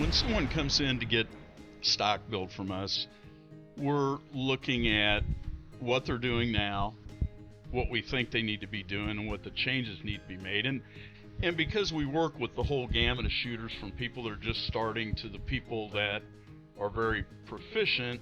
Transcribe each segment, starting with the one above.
when someone comes in to get stock built from us, we're looking at what they're doing now, what we think they need to be doing, and what the changes need to be made. And because we work with the whole gamut of shooters, from people that are just starting to the people that are very proficient,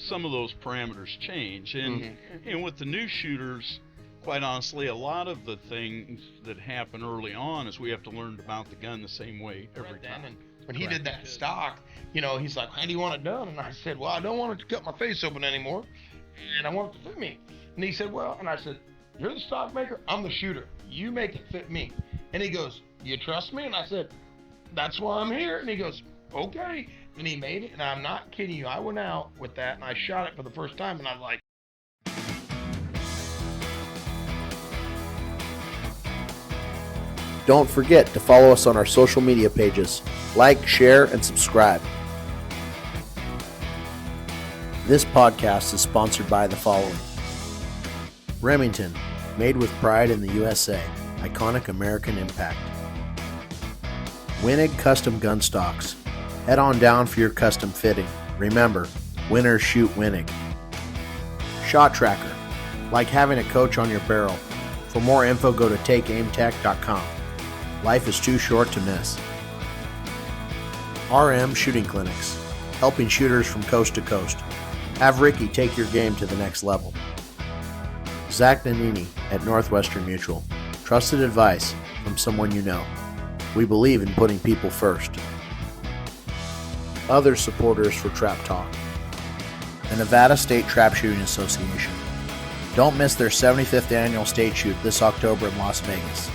some of those parameters change. And with the new shooters, quite honestly, a lot of the things that happen early on is we have to learn to mount the gun the same way every time. And when he did that stock, he's like, how do you want it done? And I said, well, I don't want it to cut my face open anymore, and I want it to fit me. And he said, well, and I said, you're the stock maker, I'm the shooter. You make it fit me. And he goes, you trust me? And I said, that's why I'm here. And he goes, okay. And he made it, and I'm not kidding you. I went out with that, and I shot it for the first time, and I was like, Don't forget to follow us on our social media pages. Like, share, and subscribe. This podcast is sponsored by the following. Remington, made with pride in the USA. Iconic American impact. Wenig Custom Gun Stocks. Head on down for your custom fitting. Remember, winners shoot Wenig. Shot Tracker. Like having a coach on your barrel. For more info, go to takeaimtech.com. Life is too short to miss. RM Shooting Clinics. Helping shooters from coast to coast. Have Ricky take your game to the next level. Zach Nanini at Northwestern Mutual. Trusted advice from someone you know. We believe in putting people first. Other supporters for Trap Talk. The Nevada State Trapshooting Association. Don't miss their 75th annual state shoot this October in Las Vegas.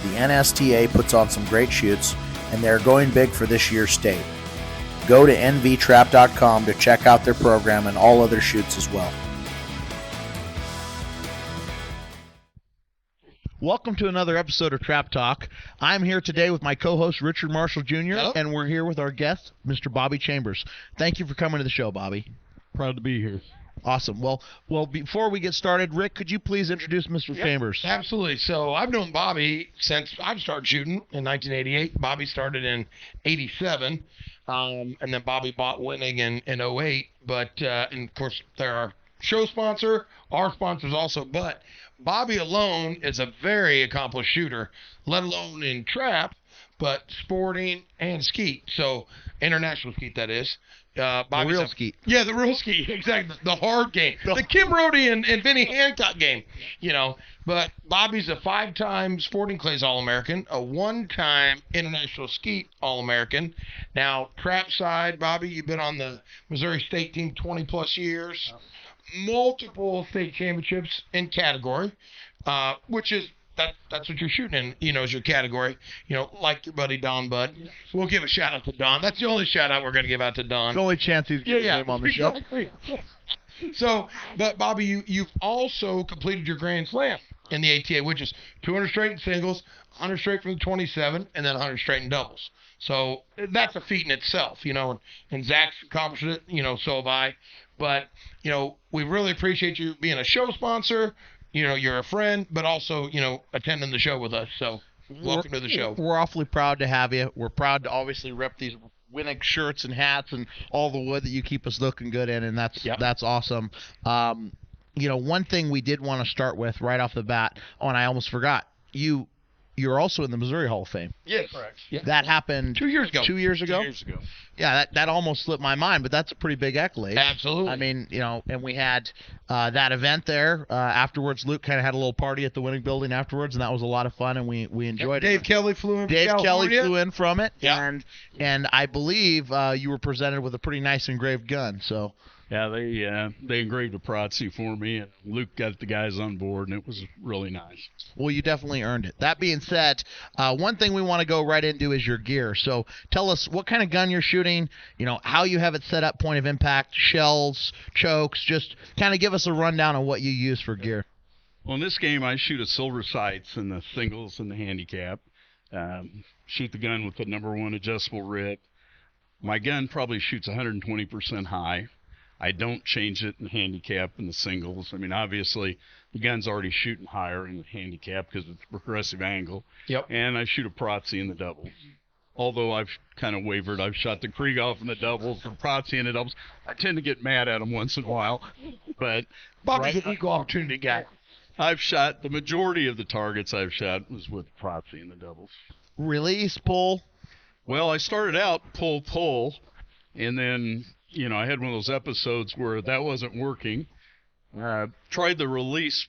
The NSTA puts on some great shoots, and they're going big for this year's state. Go to nvtrap.com to check out their program and all other shoots as well. Welcome to another episode of Trap Talk. I'm here today with my co-host Richard Marshall Jr. Hello. And we're here with our guest, Mr. Bobby Chambers. Thank you for coming to the show, Bobby. Proud to be here. Awesome. Well, before we get started, Rick, could you please introduce Mr. Chambers? Absolutely. So I've known Bobby since I started shooting in 1988. Bobby started in 87, and then Bobby bought Wenig in 08. But, and of course, they're our show sponsor, our sponsors also. But Bobby alone is a very accomplished shooter, let alone in trap, but sporting and skeet. So international skeet, that is. Bobby's the real skeet. Yeah, the real skeet, exactly. The hard game. The Kim Brody and Vinny Hancock game, But Bobby's a 5-time Sporting Clays All-American, a 1-time International Skeet All-American. Now, trap side, Bobby, you've been on the Missouri State team 20-plus years. Multiple state championships in category, which is that's what you're shooting in, is your category. Like your buddy Don Budd. We'll give a shout out to Don. That's the only shout out we're going to give out to Don. It's the only chance he's getting him on the show. So, but Bobby, you've also completed your Grand Slam in the ATA, which is 200 straight in singles, 100 straight from the 27, and then 100 straight in doubles. So that's a feat in itself, and Zach's accomplished it, so have I. But, we really appreciate you being a show sponsor. You're a friend, but also, attending the show with us. So welcome to the show. We're awfully proud to have you. We're proud to obviously rep these Wenig shirts and hats and all the wood that you keep us looking good in, and that's awesome. One thing we did want to start with right off the bat, and I almost forgot, you're also in the Missouri Hall of Fame. Yes, correct. Yeah. That happened 2 years ago. 2 years ago? 2 years ago. Yeah, that almost slipped my mind, but that's a pretty big accolade. Absolutely. I mean, and we had that event there. Afterwards, Luke kind of had a little party at the Wenig building afterwards, and that was a lot of fun, and we enjoyed it. Dave Kelly flew in from Dave California. Kelly flew in from it, Yeah. and I believe you were presented with a pretty nice engraved gun, so... Yeah, they engraved a Protzy for me, and Luke got the guys on board, and it was really nice. Well, you definitely earned it. That being said, one thing we want to go right into is your gear. So tell us what kind of gun you're shooting, how you have it set up, point of impact, shells, chokes. Just kind of give us a rundown on what you use for gear. Well, in this game, I shoot a silver sights in the singles and the handicap. Shoot the gun with the #1 adjustable rip. My gun probably shoots 120% high. I don't change it in handicap in the singles. I mean, obviously, the gun's already shooting higher in the handicap because it's a progressive angle. Yep. And I shoot a Protzy in the doubles. although I've kind of wavered. I've shot the Krieghoff in the doubles and Protzi in the doubles. I tend to get mad at them once in a while, but Bobby's an equal opportunity guy. I've shot the majority of the targets I've shot was with Protzi in the doubles. Release, pull. Well, I started out pull, and then I had one of those episodes where that wasn't working. Tried the release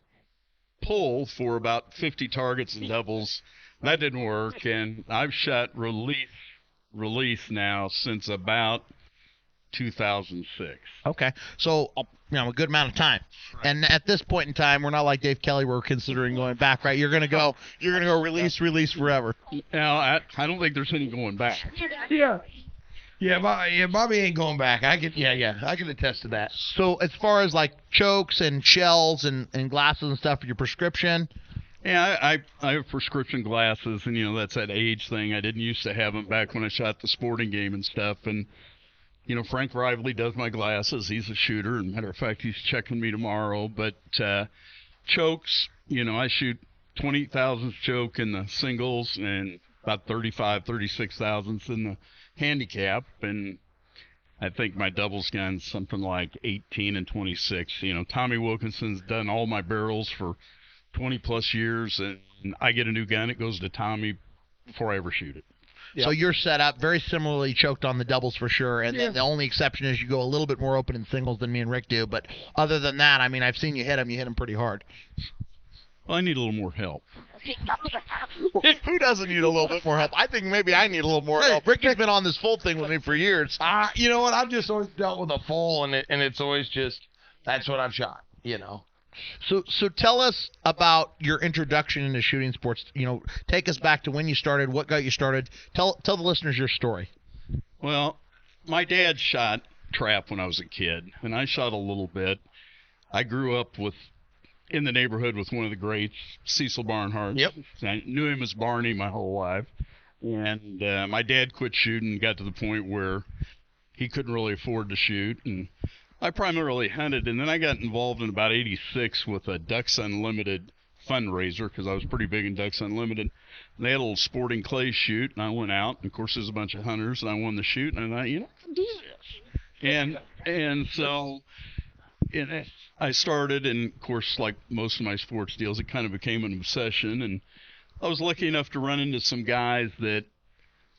pull for about 50 targets in doubles. That didn't work, and I've shot release now since about 2006. Okay, so a good amount of time. Right. And at this point in time, we're not like Dave Kelly. We're considering going back, right? You're gonna go release forever. Now I don't think there's any going back. Yeah, Bobby ain't going back. I can attest to that. So as far as like chokes and shells and glasses and stuff for your prescription. Yeah, I have prescription glasses, and that's that age thing. I didn't used to have them back when I shot the sporting game and stuff. And Frank Rively does my glasses. He's a shooter, and matter of fact, he's checking me tomorrow. But chokes, I shoot 20 thousandths choke in the singles and about 36 thousandths in the handicap, and I think my doubles gun's something like 18 and 26. Tommy Wilkinson's done all my barrels for 20 plus years, and I get a new gun, it goes to Tommy before I ever shoot it. Yep. So you're set up very similarly choked on the doubles for sure, and then the only exception is you go a little bit more open in singles than me and Rick do, but other than that, I mean, I've seen you hit them pretty hard. Well, I need a little more help. Who doesn't need a little bit more help? I think maybe I need a little more help. Ricky's been on this full thing with me for years. You know what? I've just always dealt with a full, and it's always just, that's what I've shot, So tell us about your introduction into shooting sports. Take us back to when you started, what got you started. Tell the listeners your story. Well, my dad shot trap when I was a kid, and I shot a little bit. I grew up in the neighborhood with one of the greats, Cecil Barnhart. Yep. I knew him as Barney my whole life. And my dad quit shooting and got to the point where he couldn't really afford to shoot. And I primarily hunted. And then I got involved in about 86 with a Ducks Unlimited fundraiser because I was pretty big in Ducks Unlimited. And they had a little sporting clay shoot, and I went out. And, of course, there's a bunch of hunters, and I won the shoot. And I thought, I can do this. And so I started, and of course, like most of my sports deals, it kind of became an obsession. And I was lucky enough to run into some guys that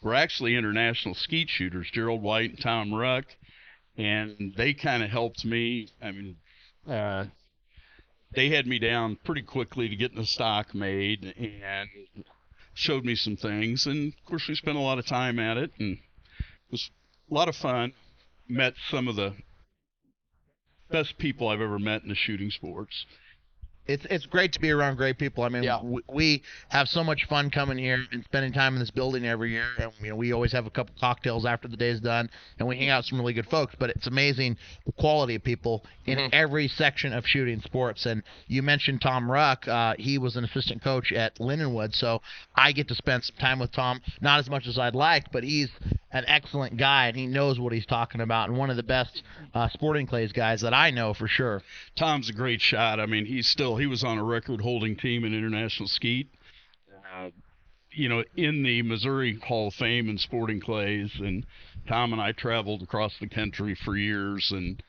were actually international skeet shooters, Gerald White and Tom Ruck, and they kind of helped me. I mean, they had me down pretty quickly to getting the stock made and showed me some things. And of course, we spent a lot of time at it, and it was a lot of fun. Met some of the best people I've ever met in the shooting sports. It's great to be around great people. I mean, we have so much fun coming here and spending time in this building every year. And we always have a couple cocktails after the day's done, and we hang out with some really good folks. But it's amazing the quality of people in every section of shooting sports. And you mentioned Tom Ruck. He was an assistant coach at Lindenwood, so I get to spend some time with Tom. Not as much as I'd like, but he's an excellent guy, and he knows what he's talking about, and one of the best sporting clays guys that I know for sure. Tom's a great shot. I mean, he was on a record-holding team in international skeet, in the Missouri Hall of Fame in sporting clays, and Tom and I traveled across the country for years, and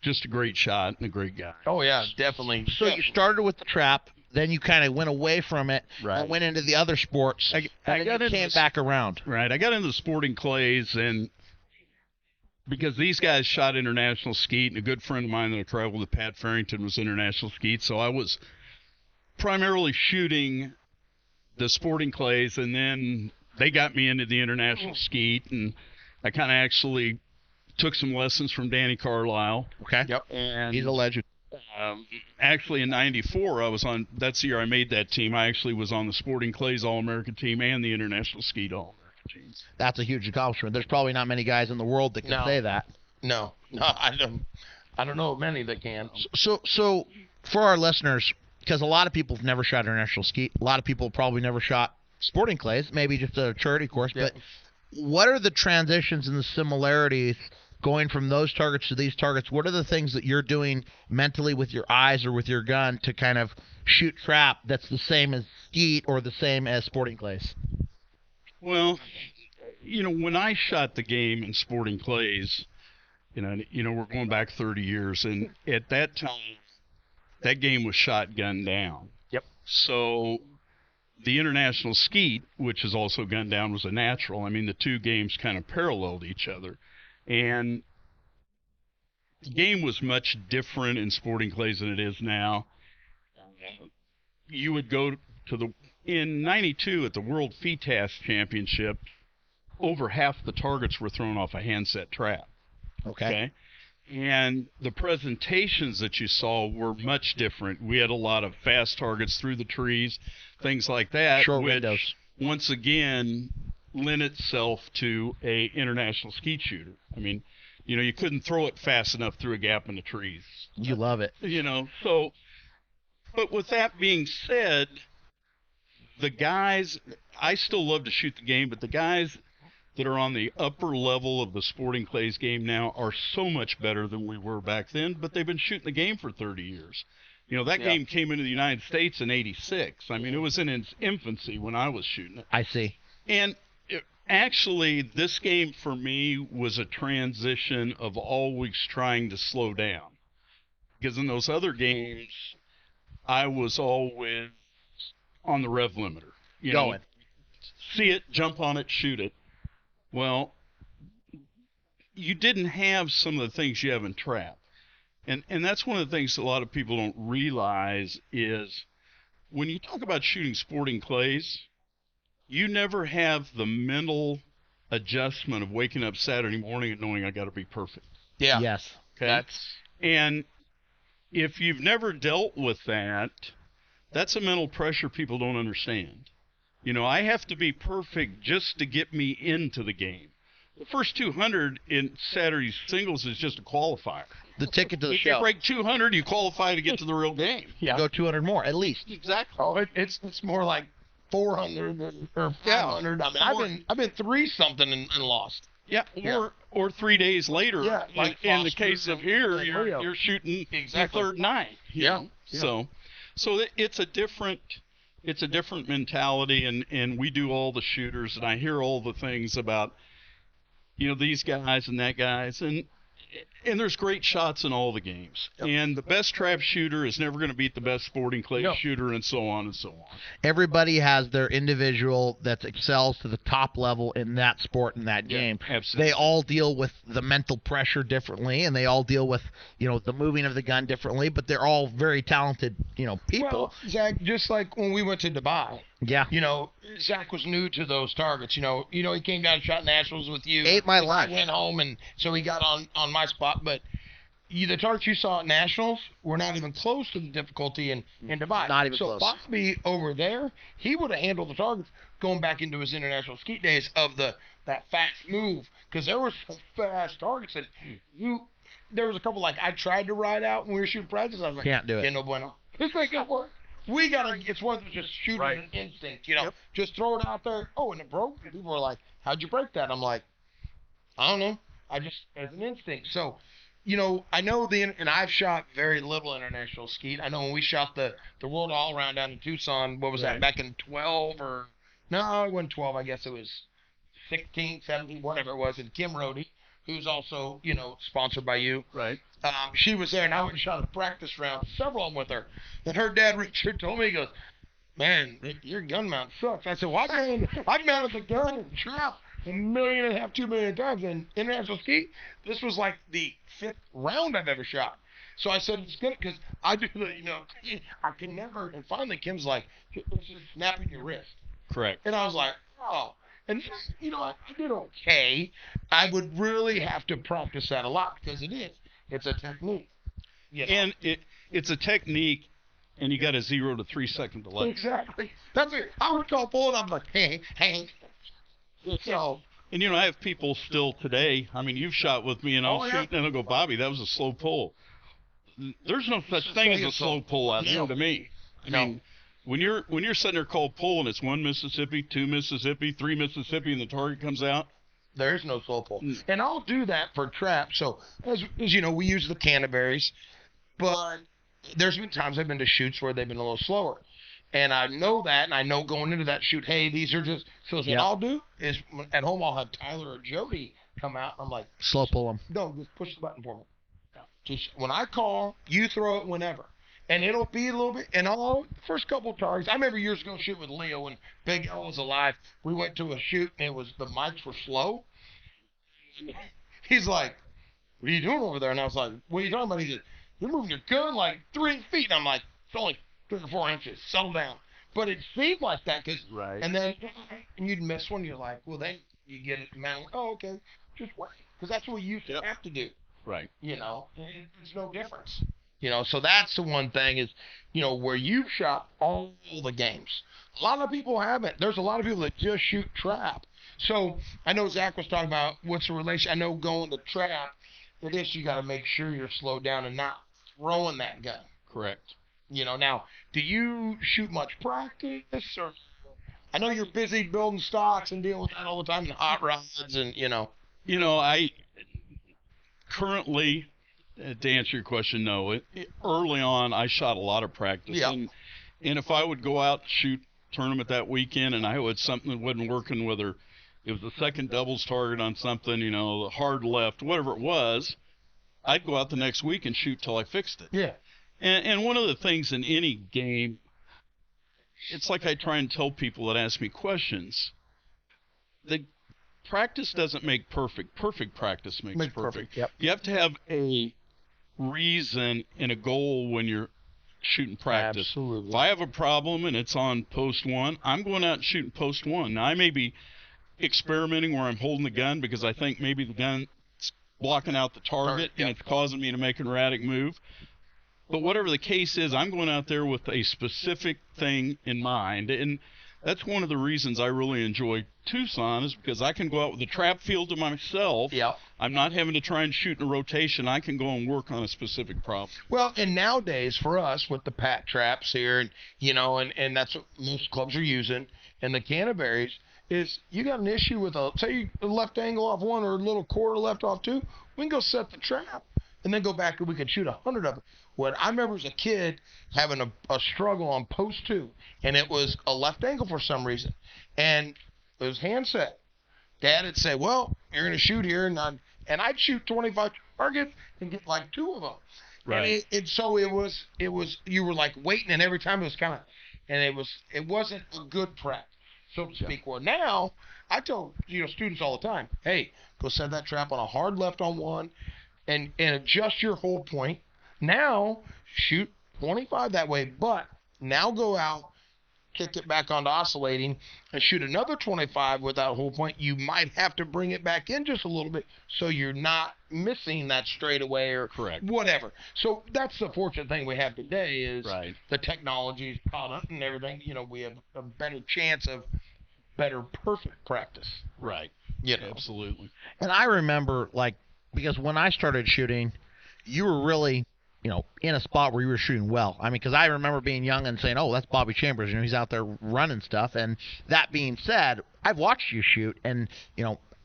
just a great shot and a great guy. Oh, yeah, definitely. So you started with the trap, then you kind of went away from it and went into the other sports, and then you came back around. Right. I got into the sporting clays, and because these guys shot international skeet, and a good friend of mine that I traveled with, Pat Farrington, was international skeet, so I was primarily shooting the sporting clays, and then they got me into the international skeet, and I kind of actually took some lessons from Danny Carlisle. Okay. Yep. And he's a legend. Actually, in '94, that's the year I made that team. I actually was on the Sporting Clays All-American team and the International Skeet All-American teams. That's a huge accomplishment. There's probably not many guys in the world that can say that. No, I don't know of many that can. So for our listeners, because a lot of people have never shot international skeet, a lot of people probably never shot sporting clays, maybe just a charity course, but what are the transitions and the similarities going from those targets to these targets? What are the things that you're doing mentally with your eyes or with your gun to kind of shoot trap that's the same as skeet or the same as sporting clays? Well, when I shot the game in sporting clays, we're going back 30 years, and at that time, that game was shotgun down. Yep. So the international skeet, which is also gun down, was a natural. I mean, the two games kind of paralleled each other. And the game was much different in sporting clays than it is now. You would go to in 92 at the World FITAS Championship, over half the targets were thrown off a handset trap. Okay. And the presentations that you saw were much different. We had a lot of fast targets through the trees, things like that. Short which, windows. Once again, lent itself to a international skeet shooter. I mean, you couldn't throw it fast enough through a gap in the trees. You love it. So, but with that being said, the guys, I still love to shoot the game, but the guys that are on the upper level of the sporting clays game now are so much better than we were back then, but they've been shooting the game for 30 years. That game came into the United States in 86. I mean, it was in its infancy when I was shooting it. I see. And actually, this game for me was a transition of always trying to slow down. Because in those other games, I was always on the rev limiter. Going. See it, jump on it, shoot it. Well, you didn't have some of the things you have in trap. And that's one of the things a lot of people don't realize is when you talk about shooting sporting clays, you never have the mental adjustment of waking up Saturday morning and knowing I got to be perfect. Yeah. Yes. Okay. And if you've never dealt with that, that's a mental pressure people don't understand. I have to be perfect just to get me into the game. The first 200 in Saturday's singles is just a qualifier. The ticket to the If show. you break 200, you qualify to get to the real game. Yeah. Go 200 more, at least. Exactly. Oh, it's more like 400 or 500. I mean, I've been 3-something and lost. Yeah. Or 3 days later. Yeah, like in the Foster case of and here, Leo. you're shooting Exactly. the third night. you Yeah. know? So it's a different mentality, and we do all the shooters, and I hear all the things about these guys and that guys, and there's great shots in all the games. Yep. And the best trap shooter is never going to beat the best sporting clay shooter, and so on and so on. Everybody has their individual that excels to the top level in that sport, in that game. Absolutely. They all deal with the mental pressure differently, and they all deal with, the moving of the gun differently, but they're all very talented, people. Well, Zach, just like when we went to Dubai. Yeah. Zach was new to those targets. He came down and shot nationals with you. Ate my lunch. I went home, and so he got on my spot. But the targets you saw at nationals were not even close to the difficulty in Dubai. Not even so close. Bobby over there, he would have handled the targets going back into his international skeet days of that fast move, because there were some fast targets that there was a couple like I tried to ride out when we were shooting practice. I was like, Can't do it. Yeah, no bueno. This ain't gonna work. It's one of just shooting an instinct, just throw it out there. Oh, and it broke. And people were like, how'd you break that? I'm like, I don't know. I just, as an instinct. So, I know and I've shot very little international skeet. I know when we shot the World All Around down in Tucson, what was that, back in 12 or, no, it wasn't 12. I guess it was 16, 17, whatever it was. And Kim Rohde, who's also, sponsored by you. Right. She was there, and I went and shot a practice round, several of them with her. And her dad, Richard, told me, he goes, man, your gun mount sucks. I said, well, I've mounted the gun and trap 1.5 million, 2 million times in international skeet. This was like the 5th round I've ever shot. So I said, it's good, because I do I can never, and finally Kim's like, it's just snapping your wrist. Correct. And I was like, oh. And, I did okay. I would really have to practice that a lot, because it's a technique. And it's a technique, and you got a 0 to 3 second delay. Exactly. That's it. I would call pull, and I'm like, hey. So. And I have people still today. I mean, you've shot with me, and I'll shoot, and I'll go, Bobby, that was a slow pull. There's no such thing as a slow pull out there to me. I mean, when you're sitting there called pull, and it's 1 Mississippi, 2 Mississippi, 3 Mississippi, and the target comes out. There's no slow pull. And I'll do that for trap. So, as we use the Canterbury's, but there's been times I've been to shoots where they've been a little slower. And I know that, and I know going into that shoot, hey, these are just, so what I'll do is, at home, I'll have Tyler or Jody come out, and I'm like, slow pull them. no, just push the button for me. Just, when I call, you throw it whenever. And it'll be a little bit, and all first couple targets, I remember years ago shooting with Leo when Big L was alive. We went to a shoot, and the mics were slow. He's like, what are you doing over there? And I was like, what are you talking about? He said, you're moving your gun like 3 feet. And I'm like, it's only 3 or 4 inches. Settle down. But it seemed like that. Right. And then you'd miss one. You're like, well, then you get it. Man, oh, okay. Just wait. Because that's what you used to have to do. Right. You know, it's no difference. You know, so that's the one thing is, you know, where you've shot all the games. A lot of people haven't. There's a lot of people that just shoot trap. So I know Zach was talking about what's the relation. I know going to trap, it is you got to make sure you're slowed down and not throwing that gun. Correct. You know, now, do you shoot much practice? Or I know you're busy building stocks and dealing with that all the time, and hot rods and, you know. You know, I currently, to answer your question, no. Early on, I shot a lot of practice. Yeah. And if I would go out and shoot tournament that weekend and I had something that wasn't working, whether it was a second doubles target on something, you know, hard left, whatever it was, I'd go out the next week and shoot till I fixed it. Yeah. And one of the things in any game, it's like I try and tell people that ask me questions, the practice doesn't make perfect. Perfect practice makes perfect. Yep. You have to have a reason and a goal when you're shooting practice. Absolutely. If I have a problem and it's on post 1, I'm going out and shooting post 1. Now, I may be experimenting where I'm holding the gun because I think maybe the gun's blocking out the target and it's causing me to make an erratic move. But whatever the case is, I'm going out there with a specific thing in mind. And that's one of the reasons I really enjoy Tucson is because I can go out with the trap field to myself. Yeah. I'm not having to try and shoot in a rotation. I can go and work on a specific problem. Well, and nowadays for us with the pat traps here, and you know, and that's what most clubs are using, and the Canterbury's, is you got an issue with say a left angle off 1 or a little quarter left off 2, we can go set the trap and then go back and we can shoot 100 of it. What I remember as a kid having a struggle on post 2, and it was a left angle for some reason, and it was handset. Dad would say, well, you're going to shoot here, and I'd shoot 25 targets and get like 2 of them. Right. And so it was you were like waiting, and every time it was kind of, and it wasn't a good prep, so to speak. Where now I tell students all the time, hey, go set that trap on a hard left on 1, and adjust your hold point. Now shoot 25 that way, but now go out, kick it back onto oscillating, and shoot another 25 with that hold point. You might have to bring it back in just a little bit so you're not missing that straightaway or correct whatever. So that's the fortunate thing we have today is right. The technology's caught up and everything. You know, we have a better chance of better perfect practice. Right. You know. Absolutely. And I remember, like, because when I started shooting, you were really, in a spot where you were shooting well. I mean, because I remember being young and saying, oh, that's Bobby Chambers. He's out there running stuff. And that being said, I've watched you shoot, and,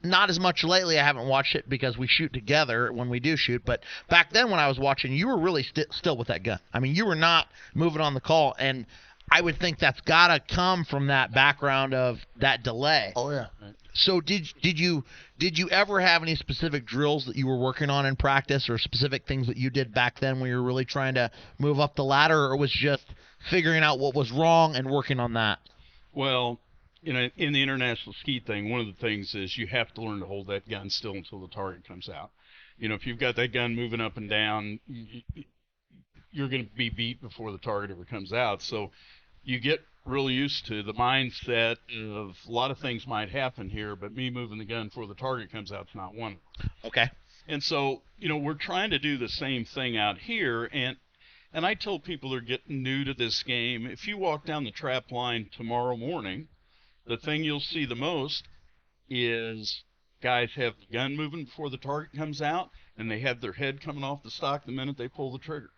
not as much lately. I haven't watched it because we shoot together when we do shoot. But back then when I was watching, you were really still with that gun. I mean, you were not moving on the call. And I would think that's got to come from that background of that delay. Oh, yeah. So did you ever have any specific drills that you were working on in practice, or specific things that you did back then when you were really trying to move up the ladder, or was just figuring out what was wrong and working on that? Well, in the international ski thing, one of the things is you have to learn to hold that gun still until the target comes out. If you've got that gun moving up and down, you're going to be beat before the target ever comes out. So you get really used to the mindset of a lot of things might happen here, but me moving the gun before the target comes out is not one. Okay. And so, we're trying to do the same thing out here. And I tell people that are getting new to this game, if you walk down the trap line tomorrow morning, the thing you'll see the most is guys have the gun moving before the target comes out, and they have their head coming off the stock the minute they pull the trigger.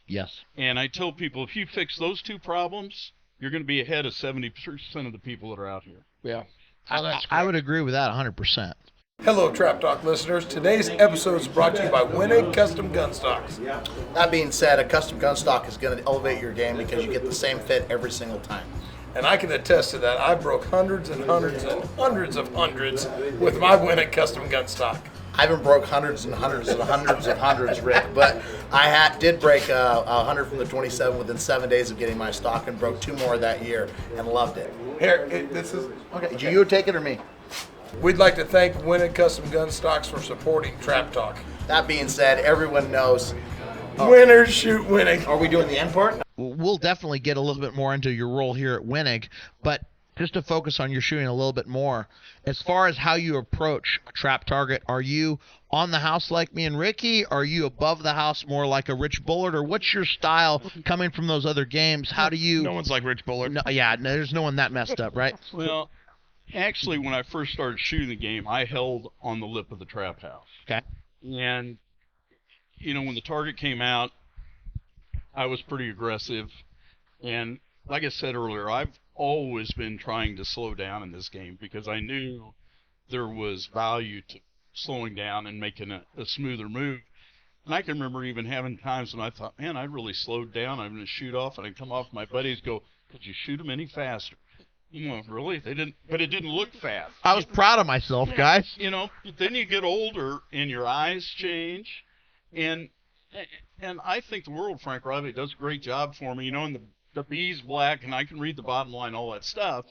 Yes. And I tell people, if you fix those 2 problems, you're going to be ahead of 70% of the people that are out here. Yeah. I would agree with that 100%. Hello, Trap Talk listeners. Today's episode is brought to you by Wenig Custom Gun Stocks. That being said, a custom gun stock is going to elevate your game because you get the same fit every single time. And I can attest to that. I broke hundreds and hundreds and hundreds of hundreds with my Wenig Custom Gun Stock. I haven't broke hundreds and hundreds and hundreds and hundreds, Rick, but I did break 100 from the 27 within 7 days of getting my stock and broke 2 more that year and loved it. Here, this is... Okay, do you take it or me? We'd like to thank Wenig Custom Gun Stocks for supporting Trap Talk. That being said, everyone knows. Winners shoot Wenig. Are we doing the end part? We'll definitely get a little bit more into your role here at Wenig, but just to focus on your shooting a little bit more, as far as how you approach a trap target, are you on the house like me and Ricky? Are you above the house more like a Rich Bullard? Or what's your style coming from those other games? How do you... No one's like Rich Bullard. No, yeah, there's no one that messed up, right? Well, actually, when I first started shooting the game, I held on the lip of the trap house. Okay. And, you know, when the target came out, I was pretty aggressive. And like I said earlier, I've always been trying to slow down in this game because I knew there was value to slowing down and making a smoother move. And I can remember even having times when I thought, man, I really slowed down. I'm going to shoot off. And I come off, my buddies go, could you shoot them any faster? Really? They didn't, but it didn't look fast. I was proud of myself, guys. You know, but then you get older and your eyes change, and I think the world, Frank Riley, does a great job for me. You know, and the B's black, and I can read the bottom line, all that stuff.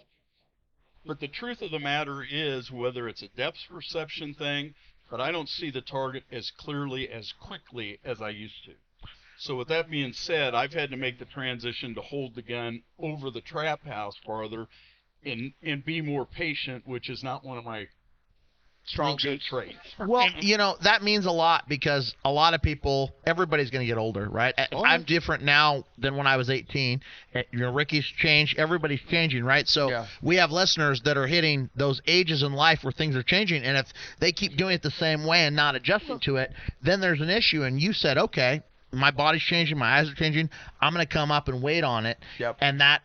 But the truth of the matter is, whether it's a depth perception thing, but I don't see the target as clearly, as quickly as I used to. So with that being said, I've had to make the transition to hold the gun over the trap house farther and be more patient, which is not one of my strong suit traits. Well, you know, that means a lot because a lot of people, everybody's going to get older, right? I'm different now than when I was 18. You know, Ricky's changed. Everybody's changing, right? So we have listeners that are hitting those ages in life where things are changing. And if they keep doing it the same way and not adjusting to it, then there's an issue. And you said, okay, my body's changing, my eyes are changing. I'm going to come up and wait on it. Yep. And that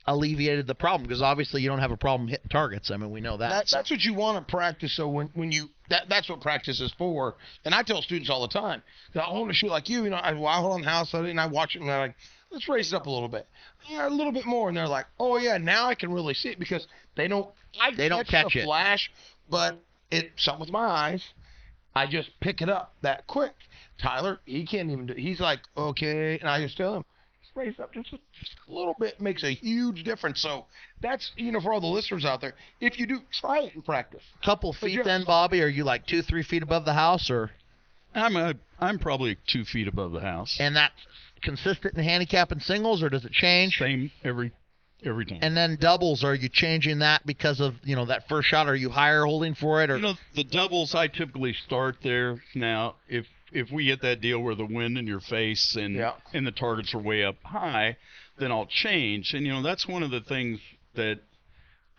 alleviated the problem because obviously you don't have a problem hitting targets. I mean, we know that. That's what you want to practice. So when you that's what practice is for. And I tell students all the time, I want to shoot like you. You know, I hold on the house and I watch it and they're like, let's raise it up a little bit. Yeah, a little bit more. And they're like, oh yeah, now I can really see it because they don't catch the flash, but something with my eyes, I just pick it up that quick. Tyler, he can't even do it. He's like, okay, and I just tell him, raise up just a little bit, makes a huge difference. So that's, you know, for all the listeners out there, if you do, try it in practice. Couple feet then, Bobby? Are you like 2-3 feet above the house, or? I'm probably 2 feet above the house. And that's consistent in handicap and singles, or does it change? Same every time. And then doubles, are you changing that because of, you know, that first shot? Are you higher holding for it? Or? You know, the doubles, I typically start there. Now, if we get that deal where the wind in your face and the targets are way up high, then I'll change. And, you know, that's one of the things that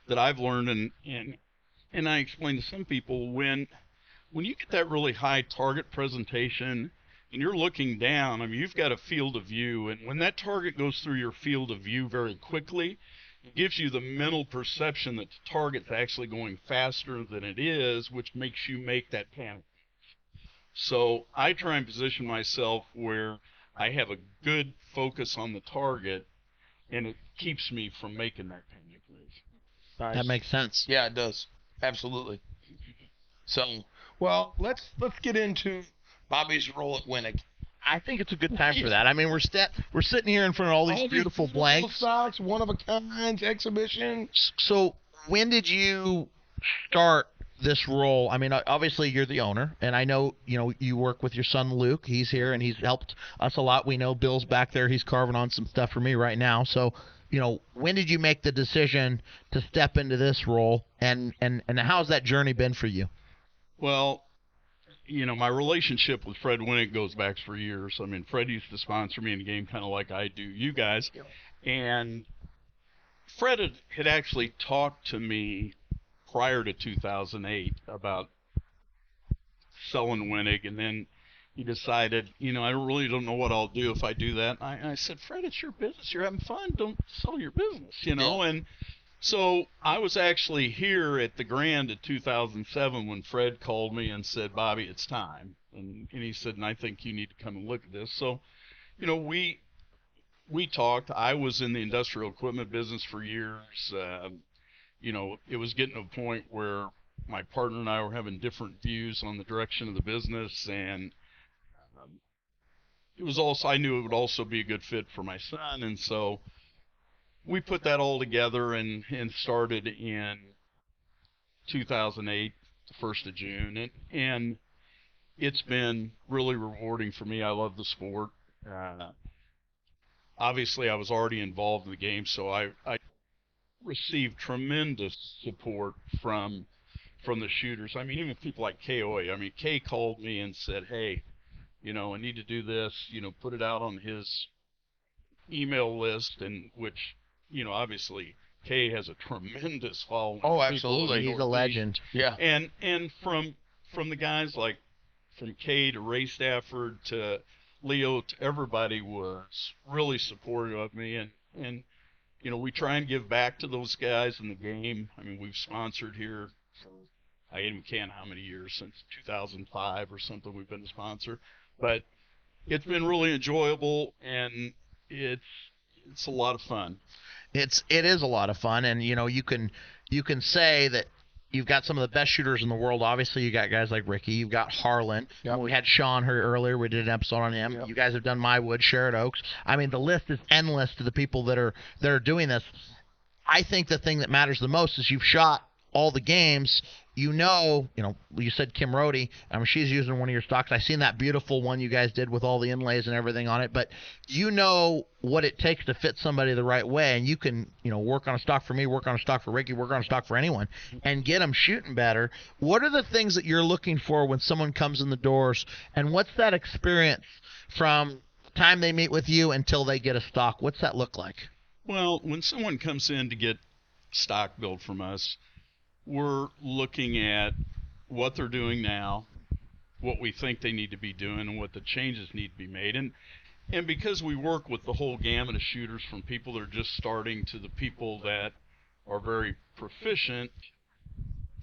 I've learned and I explain to some people, when you get that really high target presentation and you're looking down, I mean, you've got a field of view, and when that target goes through your field of view very quickly, it gives you the mental perception that the target's actually going faster than it is, which makes you make that panic. So I try and position myself where I have a good focus on the target, and it keeps me from making that panic move. Nice. That makes sense. Yeah, it does. Absolutely. So, well, let's get into Bobby's role at Wenig. I think it's a good time for that. I mean, we're sitting here in front of all these beautiful blanks. Stocks, one of a kind, exhibition. So when did you start this role? I mean, obviously you're the owner, and I know, you know, you work with your son Luke. He's here and he's helped us a lot. We know Bill's back there. He's carving on some stuff for me right now. So, you know, when did you make the decision to step into this role, and how's that journey been for you? Well, you know, my relationship with Fred Wenig goes back for years. I mean, Fred used to sponsor me in the game kind of like I do you guys. And Fred had actually talked to me prior to 2008 about selling Wenig, and then he decided, you know, I really don't know what I'll do if I do that. I said, Fred, it's your business. You're having fun. Don't sell your business, you know. And So I was actually here at the Grand in 2007 when Fred called me and said, Bobby, it's time. And he said, and I think you need to come and look at this. So, we talked. I was in the industrial equipment business for years. It was getting to a point where my partner and I were having different views on the direction of the business, and it was also, I knew it would also be a good fit for my son, and so we put that all together and started in 2008, the 1st of June, and it's been really rewarding for me. I love the sport. Obviously, I was already involved in the game, so I received tremendous support from the shooters. I mean, even people like KOA. I mean, Kay called me and said, hey, I need to do this, put it out on his email list, and which, obviously Kay has a tremendous following. Oh, absolutely. He's a legend. Yeah. And from the guys like from Kay to Ray Stafford to Leo to everybody was really supportive of me, and we try and give back to those guys in the game. I mean, we've sponsored here for I even can't how many years, since 2005 or something we've been a sponsor. But it's been really enjoyable, and it's a lot of fun. It is a lot of fun, and you can say that you've got some of the best shooters in the world. Obviously, you got guys like Ricky. You've got Harlan. Yep. We had Sean here earlier. We did an episode on him. Yep. You guys have done My Wood, Sherrod Oaks. I mean, the list is endless to the people that are doing this. I think the thing that matters the most is you've shot all the games. You said Kim Rohde. I mean, she's using one of your stocks. I seen that beautiful one you guys did with all the inlays and everything on it. But you know what it takes to fit somebody the right way, and you can, work on a stock for me, work on a stock for Ricky, work on a stock for anyone, and get them shooting better. What are the things that you're looking for when someone comes in the doors, and what's that experience from the time they meet with you until they get a stock? What's that look like? Well, when someone comes in to get stock built from us, we're looking at what they're doing now, what we think they need to be doing, and what the changes need to be made. And because we work with the whole gamut of shooters, from people that are just starting to the people that are very proficient,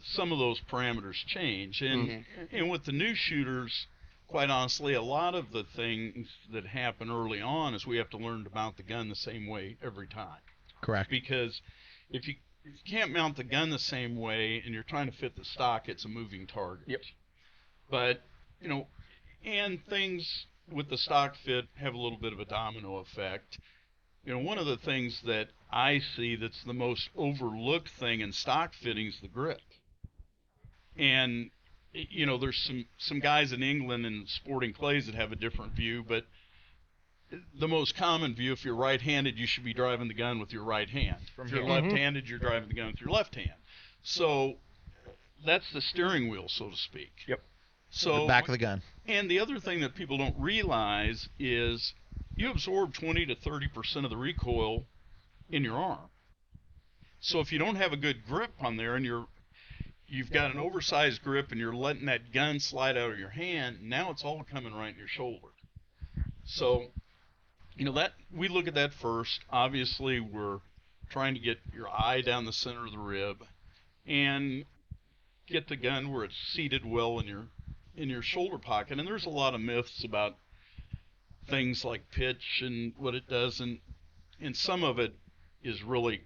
some of those parameters change. And with the new shooters, quite honestly, a lot of the things that happen early on is we have to learn to mount the gun the same way every time. Correct. Because if you can't mount the gun the same way and you're trying to fit the stock, it's a moving target. Yep. But, and things with the stock fit have a little bit of a domino effect. One of the things that I see that's the most overlooked thing in stock fitting is the grip. And, there's some guys in England and sporting clays that have a different view, but the most common view, if you're right-handed, you should be driving the gun with your right hand. If you're left-handed, you're driving the gun with your left hand. So that's the steering wheel, so to speak. Yep. So the back of the gun. And the other thing that people don't realize is you absorb 20 to 30% of the recoil in your arm. So if you don't have a good grip on there, and you've got an oversized grip and you're letting that gun slide out of your hand, now it's all coming right in your shoulder. So that we look at that first. Obviously, we're trying to get your eye down the center of the rib and get the gun where it's seated well in your shoulder pocket. And there's a lot of myths about things like pitch and what it does, and some of it is really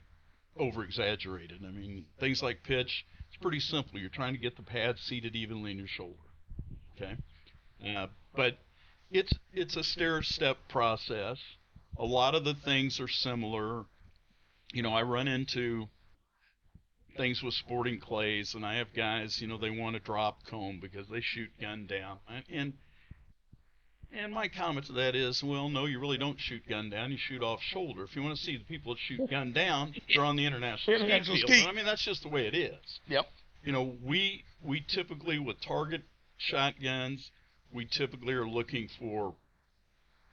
over exaggerated. I mean, things like pitch, it's pretty simple. You're trying to get the pad seated evenly in your shoulder. Okay? But it's a stair-step process. A lot of the things are similar. I run into things with sporting clays, and I have guys, they want to drop comb because they shoot gun down. And my comment to that is, well, no, you really don't shoot gun down. You shoot off shoulder. If you want to see the people that shoot gun down, they're on the international ski field. I mean, that's just the way it is. Yep. We typically, with target shotguns, we typically are looking for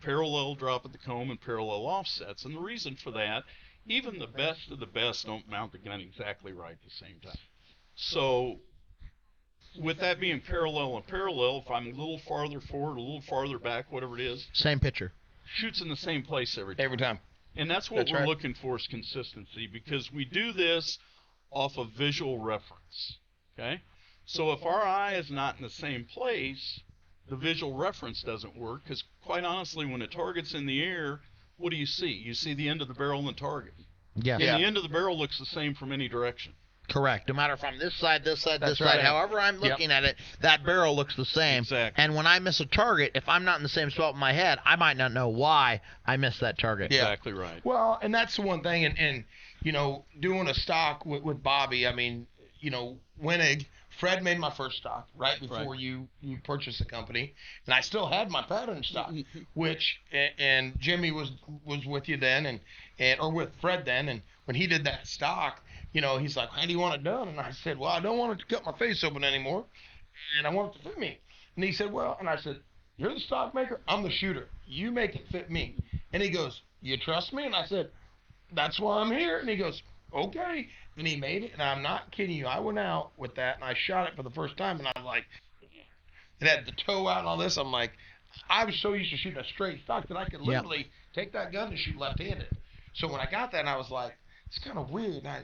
parallel drop at the comb and parallel offsets. And the reason for that, even the best of the best don't mount the gun exactly right at the same time. So with that being parallel and parallel, if I'm a little farther forward, a little farther back, whatever it is, same picture, shoots in the same place every time. Every time. And that's what we're looking for is consistency, because we do this off of visual reference, okay? So if our eye is not in the same place, the visual reference doesn't work, because quite honestly, when a target's in the air, what do you see? You see the end of the barrel and the target. Yeah. And the end of the barrel looks the same from any direction. Correct. No matter if I'm this side, this side, That's this right. side, however I'm looking at it, that barrel looks the same. Exactly. And when I miss a target, if I'm not in the same spot in my head, I might not know why I missed that target. Yeah. Exactly right. Well, and that's the one thing, and you know, doing a stock with Bobby, I mean, you know, Wenig, Fred made my first stock right before you purchased the company, and I still had my pattern stock, which, and Jimmy was with you then, and or with Fred then, and when he did that stock, you know, he's like, how do you want it done? And I said, well, I don't want it to cut my face open anymore, and I want it to fit me. And he said, well, and I said, you're the stock maker, I'm the shooter. You make it fit me. And he goes, you trust me? And I said, that's why I'm here. And he goes, okay. And he made it, and I'm not kidding you. I went out with that, and I shot it for the first time, and I was like, it had the toe out and all this. I'm like, I was so used to shooting a straight stock that I could literally take that gun and shoot left-handed. So when I got that, and I was like, it's kind of weird. And I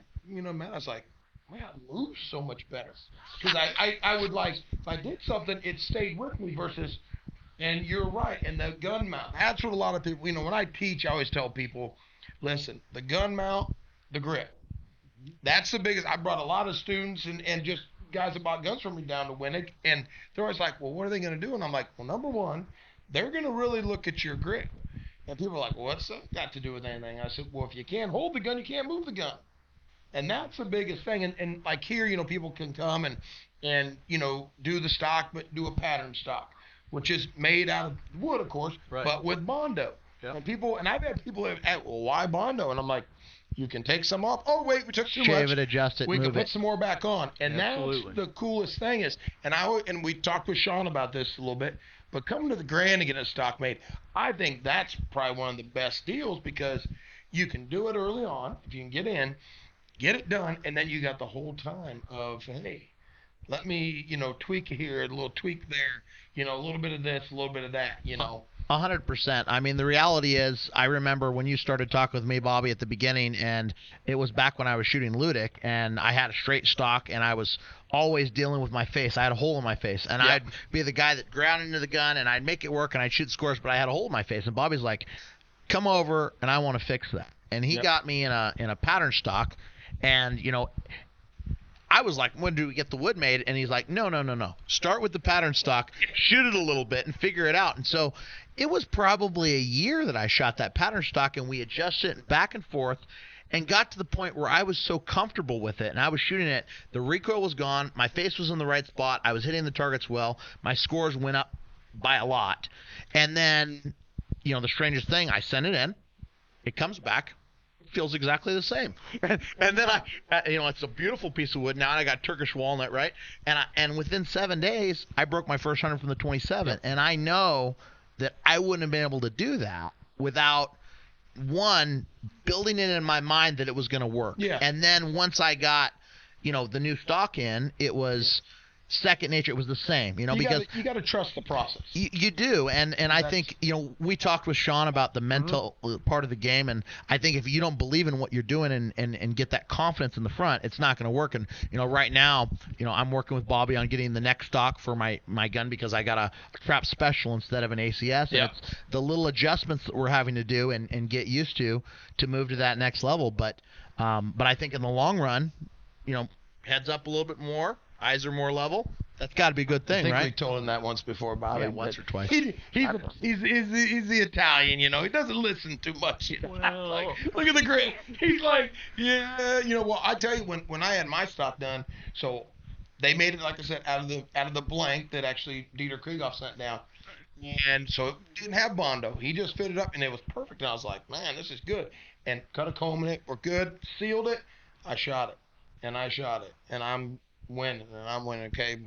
was like, man, I move so much better. Because I would like, if I did something, it stayed with me versus, and you're right, and the gun mount. That's what a lot of people, you know, when I teach, I always tell people, listen, the gun mount, the grip. That's the biggest. I brought a lot of students and just guys that bought guns from me down to Wenig, and they're always like, well, what are they going to do? And I'm like, well, number one, they're going to really look at your grip. And people are like, well, what's that got to do with anything? I said, well, if you can't hold the gun, you can't move the gun. And that's the biggest thing. And like here, you know, people can come and you know, do the stock, but do a pattern stock, which is made out of wood, of course, but with Bondo. Yep. And I've had people that ask, well, why Bondo? And I'm like, you can take some off. Oh, wait, we took too much. Shave it, adjust it, we move can put it. some more back on. And Absolutely. that's the coolest thing is, and we talked with Sean about this a little bit, but coming to the Grand and getting a stock made, I think that's probably one of the best deals because you can do it early on. If you can get in, get it done, and then you got the whole time of, hey, let me, you know, tweak here, a little tweak there, you know, a little bit of this, a little bit of that, you know. 100%. I mean, the reality is, I remember when you started talking with me, Bobby, at the beginning, and it was back when I was shooting Ludic, and I had a straight stock, and I was always dealing with my face. I had a hole in my face, and I'd be the guy that ground into the gun, and I'd make it work, and I'd shoot scores, but I had a hole in my face. And Bobby's like, come over, and I want to fix that. And he got me in a pattern stock, and, you know, I was like, when do we get the wood made? And he's like, no. Start with the pattern stock, shoot it a little bit, and figure it out. And so it was probably a year that I shot that pattern stock, and we adjusted it back and forth and got to the point where I was so comfortable with it, and I was shooting it. The recoil was gone. My face was in the right spot. I was hitting the targets well. My scores went up by a lot. And then, you know, the strangest thing, I sent it in. It comes back. Feels exactly the same. And then you know, it's a beautiful piece of wood. Now I got Turkish walnut, right? And within 7 days, I broke my first 100 from the 27. And I know that I wouldn't have been able to do that without, one, building it in my mind that it was going to work. Yeah. And then once I got, you know, the new stock in, it was second nature. It was the same, you know, because you got to trust the process. You do, and I think, you know, we talked with Sean about the mental part of the game, and I think if you don't believe in what you're doing and get that confidence in the front, it's not going to work. And, you know, right now, you know, I'm working with Bobby on getting the next stock for my gun because I got a trap special instead of an ACS. And it's the little adjustments that we're having to do and get used to move to that next level. But I think in the long run, you know, heads up a little bit more, eyes are more level. That's got to be a good thing, I think right? we told him that once before, Bobby. Yeah, once or twice. He's the Italian, you know. He doesn't listen too much. You know? Well, like, look at the grit. He's like, yeah, you know. Well, I tell you, when I had my stock done, so they made it, like I said, out of the blank that actually Dieter Krieghoff sent down, and so it didn't have Bondo. He just fitted up, and it was perfect. And I was like, man, this is good. And cut a comb in it. We're good. Sealed it. I shot it, and I'm winning, okay.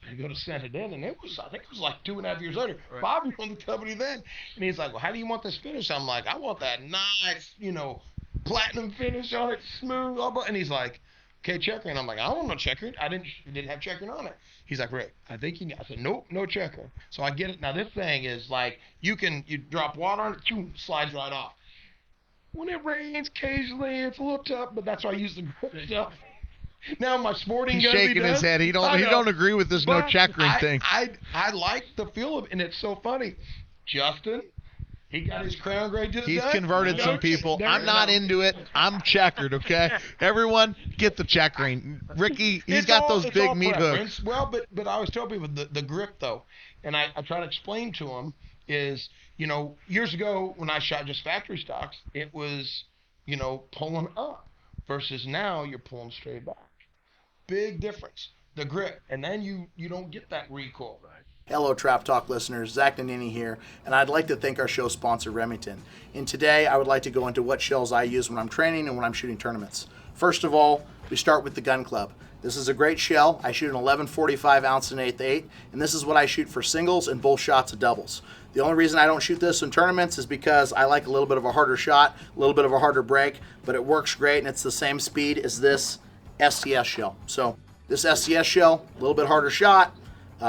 I go to send it in, and I think it was like 2.5 years later. Right. Bobby from the company then, and he's like, well, how do you want this finish? I'm like, I want that nice, you know, platinum finish on it, smooth, and he's like, okay, checker. And I'm like, I don't want no checker. I didn't have checker on it. He's like, Rick, I think I said, nope, no checker. So I get it. Now this thing is like, you drop water on it, slides right off. when it rains, occasionally it's a little tough, but that's why I use the grip stuff. Now my sporting He's gun. shaking his head. He don't agree with this no checkering thing. I like the feel of it, and it's so funny. Justin, he got his crown grade just He's done. converted some people. I'm not into it. I'm checkered, okay? Everyone, get the checkering. Ricky, he's got those big meat hooks. Well, but I always tell people the grip, though, and I try to explain to them is, years ago when I shot just factory stocks, it was, pulling up versus now you're pulling straight back. Big difference. The grip. And then you don't get that recoil. Hello, Trap Talk listeners. Zach Nannini here, and I'd like to thank our show sponsor, Remington. And today, I would like to go into what shells I use when I'm training and when I'm shooting tournaments. First of all, we start with the gun club. This is a great shell. I shoot an 11.45 ounce and 1/8, and this is what I shoot for singles and both shots of doubles. The only reason I don't shoot this in tournaments is because I like a little bit of a harder shot, a little bit of a harder break, but it works great, and it's the same speed as this STS shell. So this STS shell, a little bit harder shot,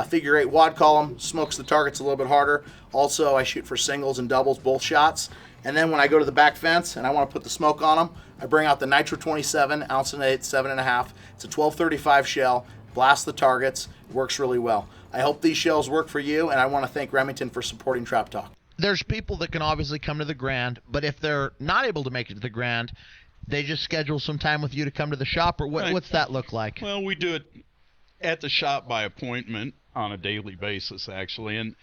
figure 8 wad column, smokes the targets a little bit harder. Also, I shoot for singles and doubles, both shots. And then when I go to the back fence and I want to put the smoke on them, I bring out the Nitro 27, ounce and 1/8, 7.5. It's a 1235 shell, blast the targets, works really well. I hope these shells work for you, and I want to thank Remington for supporting Trap Talk. There's people that can obviously come to the Grand, but if they're not able to make it to the Grand, they just schedule some time with you to come to the shop, or what's that look like? Well, we do it at the shop by appointment on a daily basis, actually, and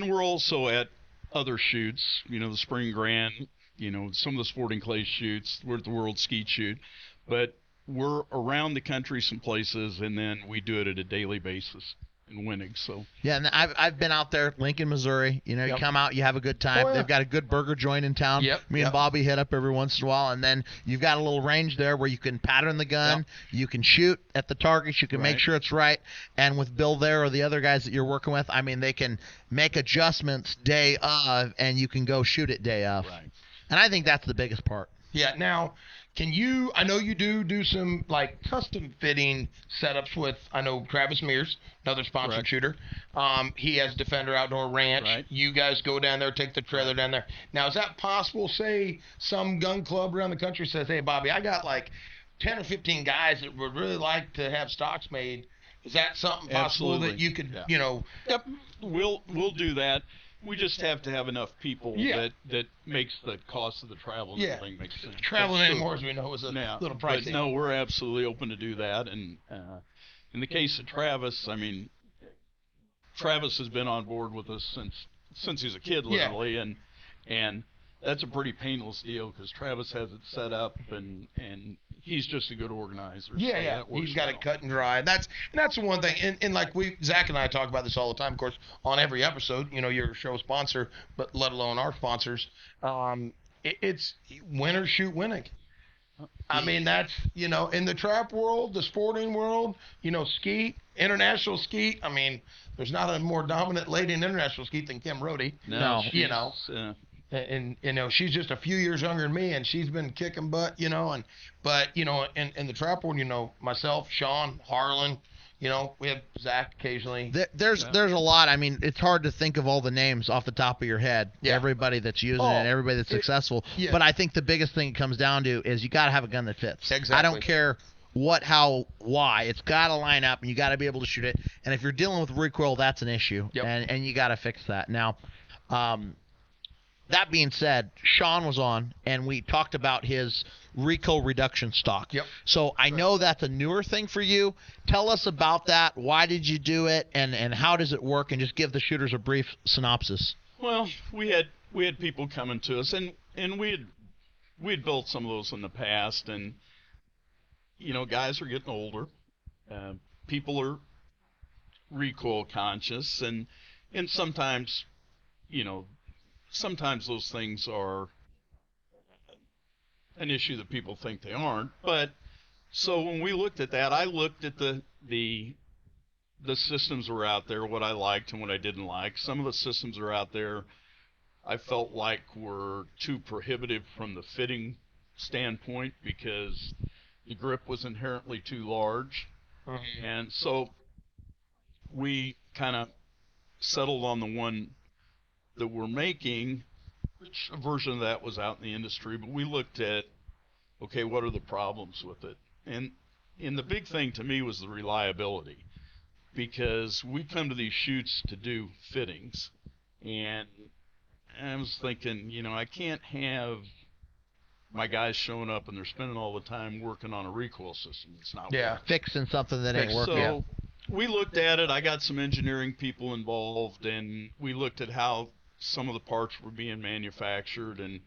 we're also at other shoots, the Spring Grand, some of the Sporting Clays shoots. We're at the World Skeet Shoot, but we're around the country some places, and then we do it at a daily basis in Wenig. So yeah, and I've been out there, Lincoln, Missouri. You come out, you have a good time. Oh, yeah. They've got a good burger joint in town. Me and Bobby hit up every once in a while, and then you've got a little range there where you can pattern the gun, you can shoot at the targets, you can make sure it's right. And with Bill there or the other guys that you're working with, I mean, they can make adjustments day of, and you can go shoot it day of. Right. And I think that's the biggest part. Yeah. Now, I know you do some like custom fitting setups with, I know Travis Mears, another sponsored shooter. He has Defender Outdoor Ranch. Right. You guys go down there, take the trailer down there. Now, is that possible? Say some gun club around the country says, hey, Bobby, I got like 10 or 15 guys that would really like to have stocks made. Is that something possible that you could, Yep, we'll do that. We just have to have enough people that makes the cost of the travel and everything make sense. Traveling anymore, as we know, is a little pricey. But no, we're absolutely open to do that. And in the case of Travis, I mean, Travis has been on board with us since he was a kid, literally, and that's a pretty painless deal because Travis has it set up and he's just a good organizer. Yeah. He's got it cut and dry. That's the one thing. And like Zach and I talk about this all the time, of course, on every episode. You're a show sponsor, but let alone our sponsors. It's win or shoot Wenig. I mean, that's, in the trap world, the sporting world, skeet, international skeet. I mean, there's not a more dominant lady in international skeet than Kim Rohde. No. And she's just a few years younger than me, and she's been kicking butt, but in the trap world, myself, Sean, Harlan, we have Zach occasionally. There's a lot. I mean, it's hard to think of all the names off the top of your head. Yeah. Everybody that's using it, everybody that's successful. Yeah. But I think the biggest thing it comes down to is you got to have a gun that fits. Exactly. I don't care what, how, why. It's got to line up, and you got to be able to shoot it. And if you're dealing with recoil, that's an issue, and you got to fix that. Now, that being said, Sean was on, and we talked about his recoil reduction stock. Yep. So I know that's a newer thing for you. Tell us about that. Why did you do it, and how does it work? And just give the shooters a brief synopsis. Well, we had people coming to us, and we had built some of those in the past, and guys are getting older. People are recoil conscious, and sometimes sometimes those things are an issue that people think they aren't. But so when we looked at that, I looked at the systems that were out there, what I liked and what I didn't like. Some of the systems that are out there I felt like were too prohibitive from the fitting standpoint because the grip was inherently too large. Mm-hmm. And so we kind of settled on the one that we're making a version of that was out in the industry, but we looked at, okay, what are the problems with it? And the big thing to me was the reliability, because we come to these shoots to do fittings, and I was thinking, I can't have my guys showing up and they're spending all the time working on a recoil system. It's not working. Fixing something that ain't working. So we looked at it. I got some engineering people involved, and we looked at how some of the parts were being manufactured and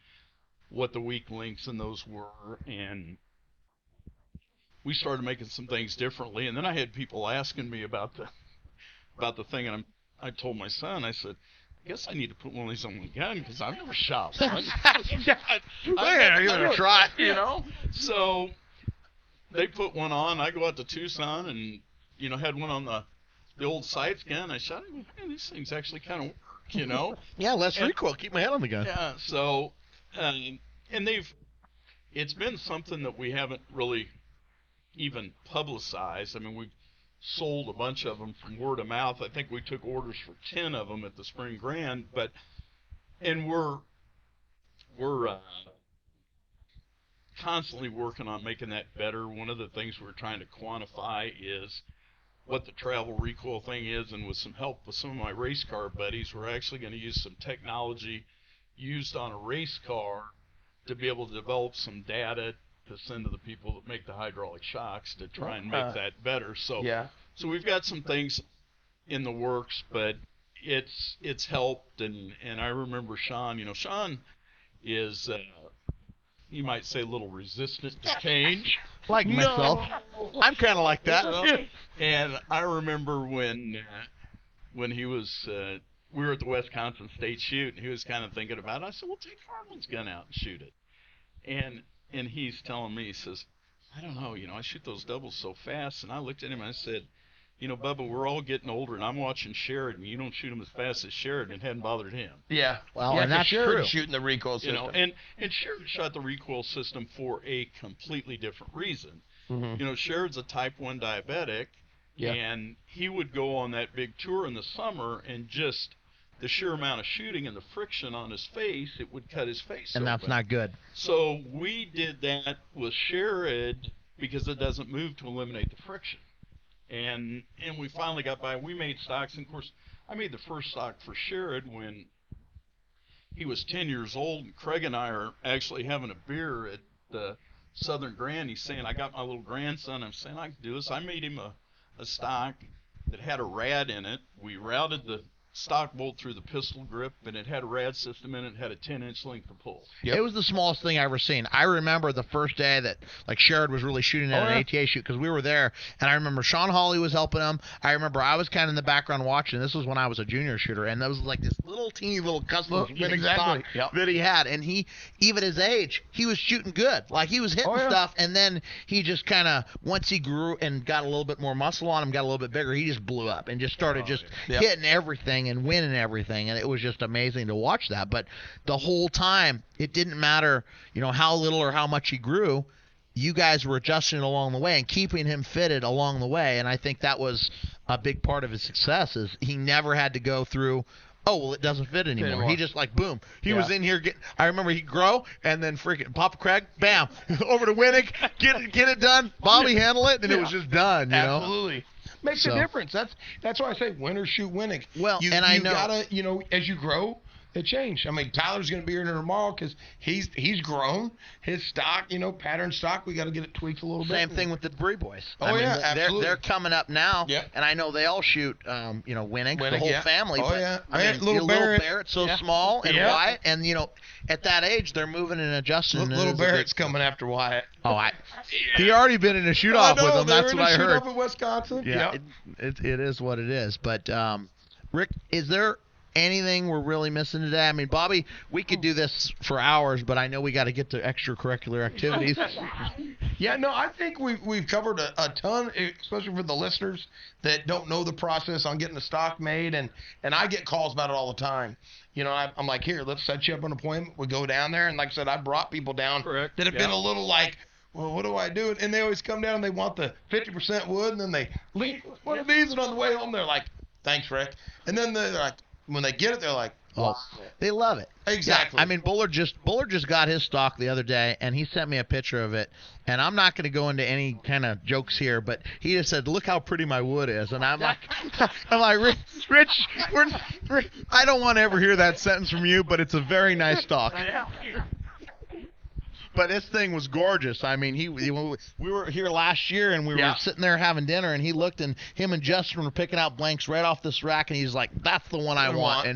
what the weak links in those were, and we started making some things differently. And then I had people asking me about the thing, and I told my son, I said, I guess I need to put one of these on my gun because I've never shot one. You're gonna try it, So they put one on. I go out to Tucson and had one on the old sights gun. I shot it. Man, these things actually kind of work, Yeah, less recoil. Keep my head on the gun. Yeah. So and it's been something that we haven't really even publicized. I mean, we've sold a bunch of them from word of mouth. I think we took orders for 10 of them at the Spring Grand, and we're constantly working on making that better. One of the things we're trying to quantify is what the travel recoil thing is, and with some help with some of my race car buddies, we're actually going to use some technology used on a race car to be able to develop some data to send to the people that make the hydraulic shocks to try and make that better. So so we've got some things in the works, but it's helped. And I remember Sean, Sean is you might say a little resistant to change. Like myself. I'm kind of like that. And I remember when he was we were at the Wisconsin State Shoot, and he was kind of thinking about it. I said, well, take Harlan's gun out and shoot it. And he's telling me, he says, I don't know, I shoot those doubles so fast. And I looked at him and I said, Bubba, we're all getting older, and I'm watching Sheridan. You don't shoot him as fast as Sheridan. It hadn't bothered him. Yeah. Well, and that's Sheridan true. Shooting the recoil system. And Sheridan shot the recoil system for a completely different reason. Mm-hmm. Sheridan's a type 1 diabetic, and he would go on that big tour in the summer, and just the sheer amount of shooting and the friction on his face, it would cut his face and open. That's not good. So we did that with Sheridan because it doesn't move to eliminate the friction. And we finally got by. We made stocks, and of course, I made the first stock for Sheridan when he was 10 years old, and Craig and I are actually having a beer at the Southern Grand. He's saying, I got my little grandson. I'm saying, I can do this. I made him a stock that had a rad in it. We routed the stock bolt through the pistol grip, and it had a rad system in it. It had a 10-inch length of pull. It was the smallest thing I ever seen. I remember the first day that Sheridan was really shooting at an ATA shoot, because we were there, and I remember Sean Hawley was helping him. I remember I was kind of in the background watching. This was when I was a junior shooter, and there was like this little teeny little custom Wenig stock that he had, and he, even his age, he was shooting good. Like, he was hitting stuff, and then he just kind of, once he grew and got a little bit more muscle on him, got a little bit bigger, he just blew up and just started hitting everything and winning everything, and it was just amazing to watch that. But the whole time, it didn't matter, how little or how much he grew. You guys were adjusting along the way and keeping him fitted along the way, and I think that was a big part of his success. Is he never had to go through, oh, well, it doesn't fit anymore. He just boom. He was in here. I remember he'd grow, and then freaking Papa Craig, bam, over to Wenig, get it done. Bobby handle it, and it was just done. Absolutely. Makes a difference. That's why I say winners shoot Wenig. Well, you gotta, as you grow, it changed. I mean, Tyler's going to be here tomorrow because he's grown. His stock, pattern stock, we got to get it tweaked a little bit. Same thing with the Bree boys. Absolutely. They're coming up now, and I know they all shoot, Wenig, the whole family. Little Barrett's so small, and Wyatt, and at that age, they're moving and adjusting. Little Barrett's coming after Wyatt. He already been in a shoot off with them. That's what I heard. Off in Wisconsin. Yeah, it is what it is. But Rick, is there anything we're really missing today? I mean, Bobby, we could do this for hours, but I know we got to get to extracurricular activities. I think we've covered a ton, especially for the listeners that don't know the process on getting the stock made, and I get calls about it all the time. I'm like, here, let's set you up an appointment. We go down there, and like I said, I brought people down that have been a little like, well, what do I do? And they always come down and they want the 50% wood, and then they leave one of these, and on the way home they're like, thanks, Rick. And then they're like, when they get it, they're like, wow. They love it. Exactly. Yeah, I mean, Bullard just got his stock the other day, and he sent me a picture of it. And I'm not going to go into any kind of jokes here, but he just said, "Look how pretty my wood is." And I'm like, Rich, I don't want to ever hear that sentence from you, but it's a very nice stock. But this thing was gorgeous. I mean, we were here last year, and we were sitting there having dinner, and he looked, and him and Justin were picking out blanks right off this rack, and he's like, "That's the one I want."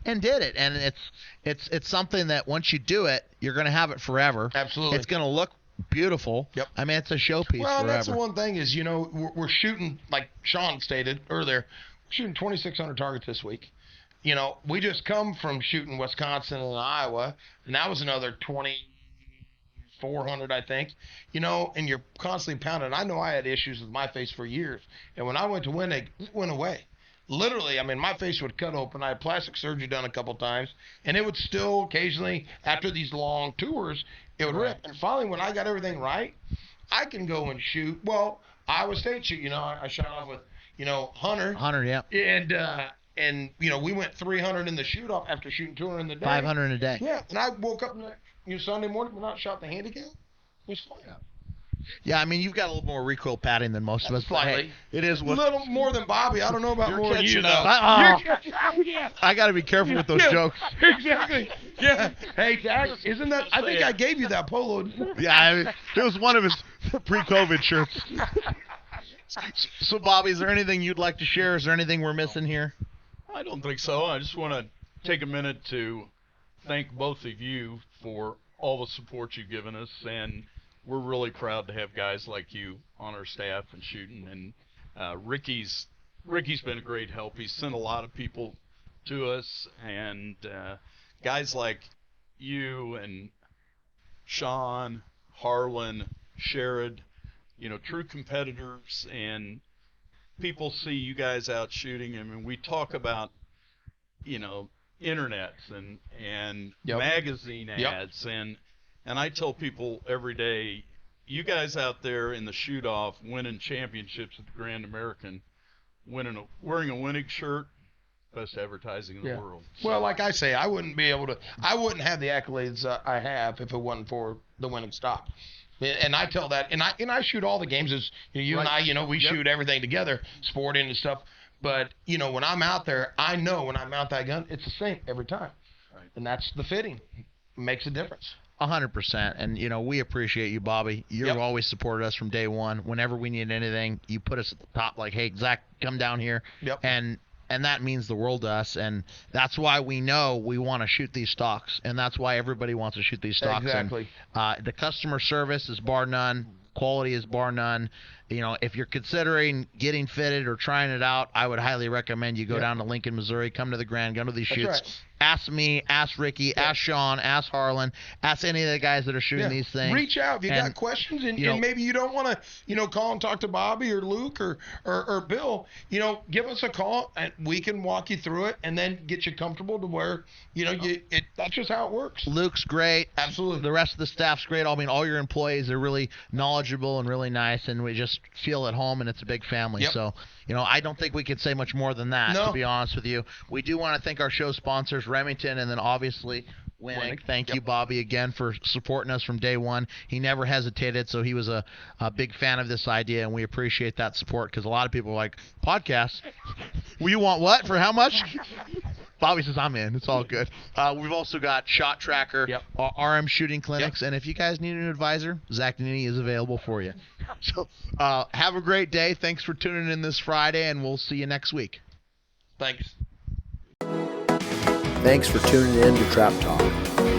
And did it. And it's something that once you do it, you're going to have it forever. Absolutely. It's going to look beautiful. Yep. I mean, it's a showpiece forever. That's the one thing is, we're shooting, like Sean stated earlier, we're shooting 2,600 targets this week. We just come from shooting Wisconsin and Iowa, and that was another 2,400, I think. And you're constantly pounding. I know I had issues with my face for years, and when I went to Wenig, it went away. Literally, I mean, my face would cut open. I had plastic surgery done a couple times, and it would still occasionally, after these long tours, it would rip. And finally, when I got everything right, I can go and shoot. Well, Iowa State shoot, I shot off with, Hunter. Hunter, yeah. And we went 300 in the shoot-off after shooting 200 in the day. 500 in a day. Yeah, and I woke up Sunday morning when I shot the handicap. It was fine. Yeah, I mean, you've got a little more recoil padding than most of us. Slightly. Hey, it is what... A little more than Bobby. I don't know about more than you, though. I got to be careful with those jokes. Exactly. Yeah. Hey, Jack, isn't that... I think I gave you that polo. Yeah, it was one of his pre-COVID shirts. So, Bobby, is there anything you'd like to share? Is there anything we're missing here? I don't think so. I just want to take a minute to thank both of you for all the support you've given us, and we're really proud to have guys like you on our staff and shooting. And Ricky's been a great help. He's sent a lot of people to us, and guys like you and Sean, Harlan, Sherrod, true competitors, and people see you guys out shooting. I mean, we talk about, internets and magazine ads, and I tell people every day, you guys out there in the shoot-off winning championships at the Grand American, wearing a Wenig shirt, best advertising in the world. So, well, like I say, I wouldn't have the accolades I have if it wasn't for the Wenig stock. And I tell that, and I shoot all the games as you and I, we shoot everything together, sporting and stuff. But when I'm out there, I know when I mount that gun, it's the same every time, and that's the fitting. It makes a difference. 100%. And we appreciate you, Bobby. You've always supported us from day one. Whenever we need anything, you put us at the top. Like, hey, Zach, come down here. Yep. And that means the world to us, and that's why we know we want to shoot these stocks, and that's why everybody wants to shoot these stocks. Exactly. And, the customer service is bar none. Quality is bar none. If you're considering getting fitted or trying it out, I would highly recommend you go down to Lincoln, Missouri, come to the Grand, go to these shoots. Right. Ask me, ask Ricky, ask Sean, ask Harlan, ask any of the guys that are shooting these things. Reach out if you got questions, and maybe you don't want to, call and talk to Bobby or Luke or Bill. Give us a call, and we can walk you through it, and then get you comfortable to where, that's just how it works. Luke's great. Absolutely. The rest of the staff's great. I mean, all your employees are really knowledgeable and really nice, and we just feel at home, and it's a big family. Yep. So, I don't think we could say much more than that, to be honest with you. We do want to thank our show sponsors, Remington, and then obviously Wenig. Thank you, Bobby, again for supporting us from day one. He never hesitated, so he was a big fan of this idea, and we appreciate that support, because a lot of people are like, podcasts? Well, you want what? For how much? Bobby says, I'm in. It's all good. We've also got Shot Tracker, RM Shooting Clinics, and if you guys need an advisor, Zach Nini is available for you. So have a great day. Thanks for tuning in this Friday, and we'll see you next week. Thanks. Thanks for tuning in to Trap Talk.